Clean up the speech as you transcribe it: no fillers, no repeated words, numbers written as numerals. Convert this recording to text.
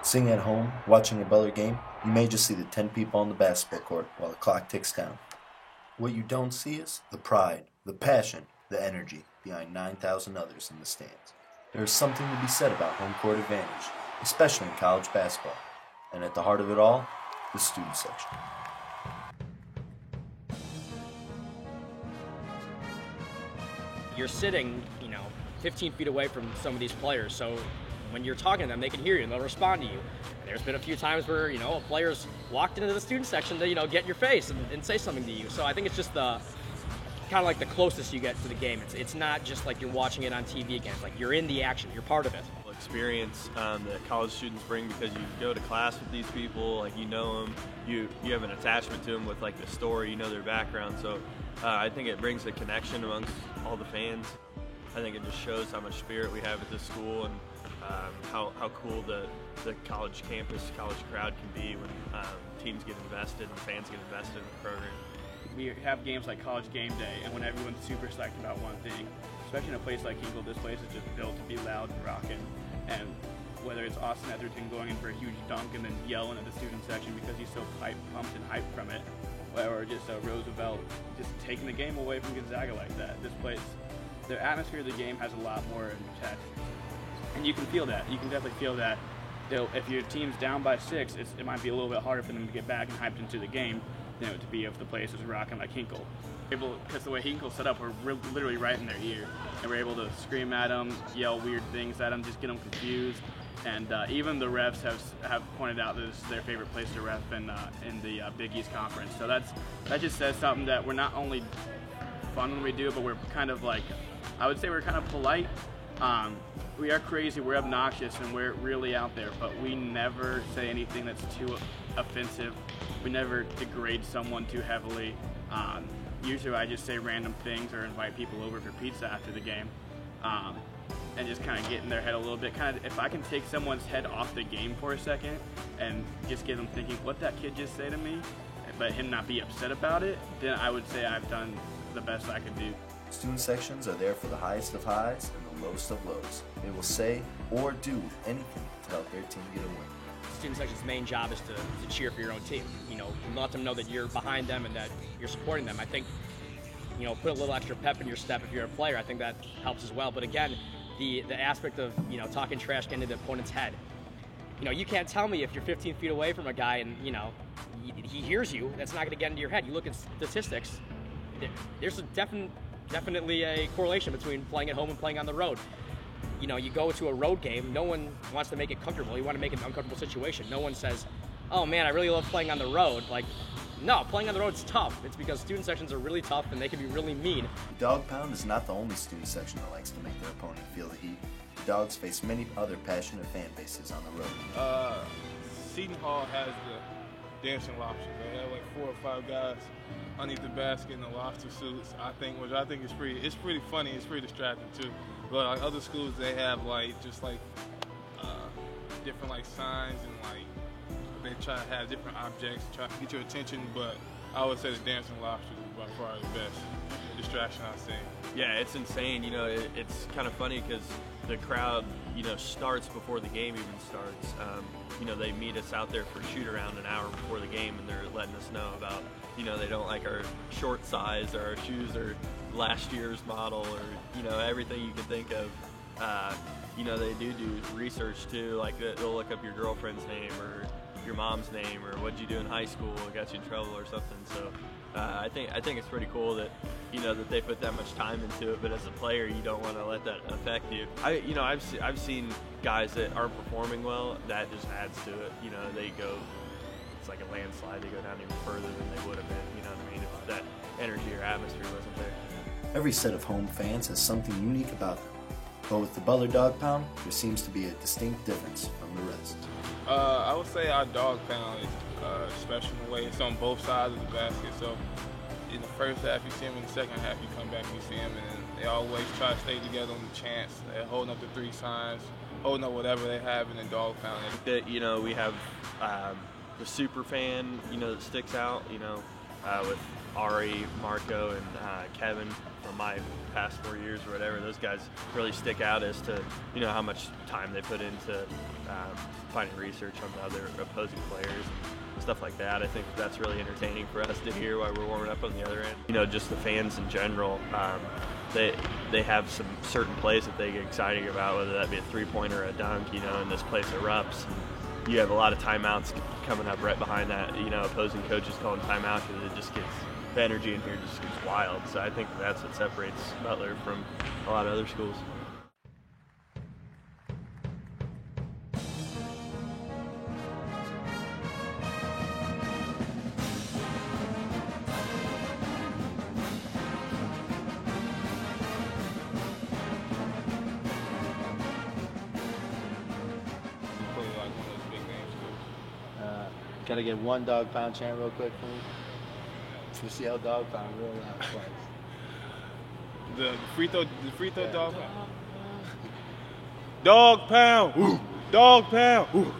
Sitting at home, watching a Butler game, you may just see the 10 people on the basketball court while the clock ticks down. What you don't see is the pride, the passion, the energy behind 9,000 others in the stands. There is something to be said about home court advantage, especially in college basketball. And at the heart of it all, the student section. You're sitting, 15 feet away from some of these players, so when you're talking to them, they can hear you and they'll respond to you. There's been a few times where, a player's walked into the student section to, get in your face and say something to you. So I think it's just kind of like the closest you get to the game. It's not just like you're watching it on TV again. It's like you're in the action. You're part of it. Experience that college students bring because you go to class with these people, like you know them, you have an attachment to them with like the story, their background. So I think it brings a connection amongst all the fans. I think it just shows how much spirit we have at this school and how cool the college campus, college crowd can be when teams get invested and fans get invested in the program. We have games like College Game Day, and when everyone's super psyched about one thing, especially in a place like Hinkle, this place is just built to be loud and rocking. And whether it's Austin Etherton going in for a huge dunk and then yelling at the student section because he's so pumped and hyped from it, or just Roosevelt just taking the game away from Gonzaga like that. This place, the atmosphere of the game has a lot more in check. And you can feel that. You can definitely feel that. If your team's down by 6, it might be a little bit harder for them to get back and hyped into the game, to be if the place is rocking like Hinkle. Because the way Hinkle's set up, we're literally right in their ear, and we're able to scream at them, yell weird things at them, just get them confused. And even the refs have pointed out that it's their favorite place to ref in the Big East Conference. So that just says something that we're not only fun when we do it, but we're kind of like, I would say we're kind of polite. We are crazy, we're obnoxious, and we're really out there, but we never say anything that's too offensive. We never degrade someone too heavily. Usually I just say random things or invite people over for pizza after the game, and just kind of get in their head a little bit. Kind of, if I can take someone's head off the game for a second and just get them thinking, what that kid just say to me, but him not be upset about it, then I would say I've done the best I could do. Student sections are there for the highest of highs and the lowest of lows. They will say or do anything to help their team get a win. Student section's main job is to cheer for your own team. Let them know that you're behind them and that you're supporting them. I think, put a little extra pep in your step if you're a player. I think that helps as well. But again, the aspect of, talking trash into the opponent's head. You can't tell me if you're 15 feet away from a guy and, he hears you, that's not going to get into your head. You look at statistics, there's definitely a correlation between playing at home and playing on the road. You go to a road game, no one wants to make it comfortable. You want to make it an uncomfortable situation. No one says, oh man, I really love playing on the road. Like, no, playing on the road is tough. It's because student sections are really tough and they can be really mean. Dog Pound is not the only student section that likes to make their opponent feel the heat. The Dogs face many other passionate fan bases on the road. Seton Hall has the dancing lobsters. They have like 4 or 5 guys underneath the basket in the lobster suits. Which I think is pretty funny. It's pretty distracting too. But like other schools, they have different signs and they try to have different objects, try to get your attention. But I would say the dancing lobsters is by far the best distraction I've seen. Yeah, it's insane. It's kind of funny because the crowd, starts before the game even starts. They meet us out there for shoot around an hour before the game, and they're letting us know about, they don't like our short size or our shoes or last year's model or, everything you can think of. They do research too, like they'll look up your girlfriend's name or your mom's name or what'd you do in high school, got you in trouble or something. So I think it's pretty cool that that they put that much time into it. But as a player, you don't want to let that affect you. I've seen guys that aren't performing well. That just adds to it. They go. It's like a landslide. They go down even further than they would have been. You know what I mean? If that energy or atmosphere wasn't there. Every set of home fans has something unique about them. But with the Butler Dog Pound, there seems to be a distinct difference from the rest. I would say our dog pound is special in a way. It's on both sides of the basket. So in the first half, you see them. In the second half, you come back and you see them. And they always try to stay together on the chance. They're holding up the 3 signs, holding up whatever they have in the dog pound. That we have the super fan, that sticks out. With Ari, Marco, and Kevin from my past 4 years or whatever. Those guys really stick out as to how much time they put into finding research on the other opposing players and stuff like that. I think that's really entertaining for us to hear while we're warming up on the other end. You know, just the fans in general, they have some certain plays that they get excited about, whether that be a three-pointer or a dunk, you know, and this place erupts. And you have a lot of timeouts coming up right behind that, you know, opposing coaches calling timeout because it just gets, the energy in here just gets wild. So I think that's what separates Butler from a lot of other schools. Can I get one dog pound chant real quick for me? Let's see how dog pound real loud twice. The free throw dog pound. Dog pound. Dog pound.